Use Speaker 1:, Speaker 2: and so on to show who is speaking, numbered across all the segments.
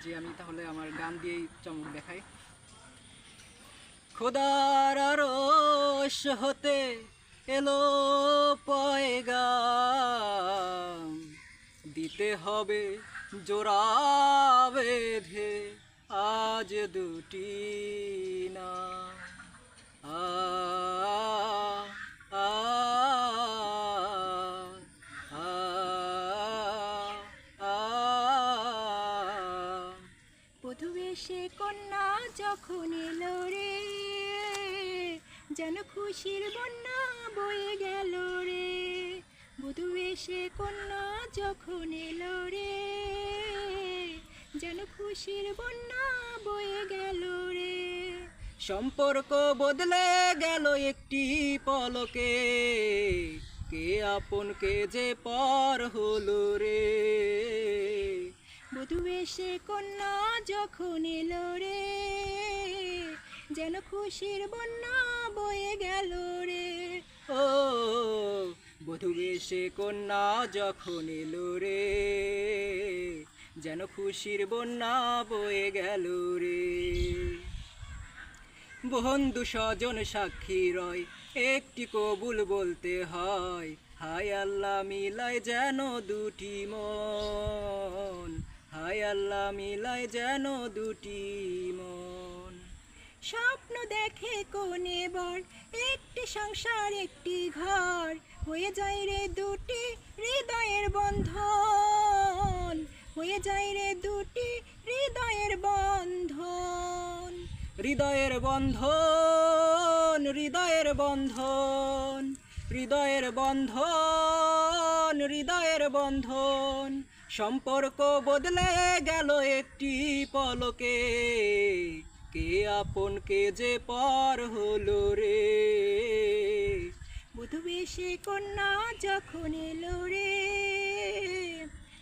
Speaker 1: জি, আমি তাহলে আমার গান দিয়েই চমক দেখাই। খোদার আরশ হতে এলো পয়গাম, দিতে হবে জোড়া বেঁধে আজ দুটি না। আ আ আ আ
Speaker 2: বধূ বেশে কন্যা যখন এলো রে, যেন খুশির বন্যা বয়ে গেল রে। বধূ বেশে কন্যা যখন এলো রে, যেন খুশির বন্যা বয়ে গেল রে।
Speaker 1: সম্পর্ক বদলে গেল একটি পলকে, কে আপন কে যে পর হলো রে।
Speaker 2: বধূ বেশে কন্যা যখন এলো রে, যেন খুশির বন্যা বয়ে গেল রে।
Speaker 1: ও বধূ বেশে কন্যা যখন এলো রে, যেন খুশির বন্যা বয়ে গেল রে। বন্ধু স্বজন সাক্ষী রয়, একটি কবুল বলতে হয়। হায় আল্লাহ মিলায় যেন দুটি মন, হায় আল্লাহ মিলায় যেন দুটি মন।
Speaker 2: স্বপ্ন দেখে কোনে বর, একটি সংসার একটি ঘর, হয়ে যায় রে দুটি হৃদয়ের বন্ধন, হয়ে যায় রে দুটি হৃদয়ের বন্ধন।
Speaker 1: হৃদয়ের বন্ধন, হৃদয়ের বন্ধন, হৃদয়ের বন্ধন, হৃদয়ের বন্ধন। সম্পর্ক বদলে গেল একটি পলকে, কে আপন কে যে পর হলো রে।
Speaker 2: বধূ বেশে কন্যা যখন এলো রে,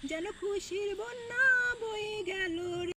Speaker 2: যেন খুশির বন্যা বয়ে গেল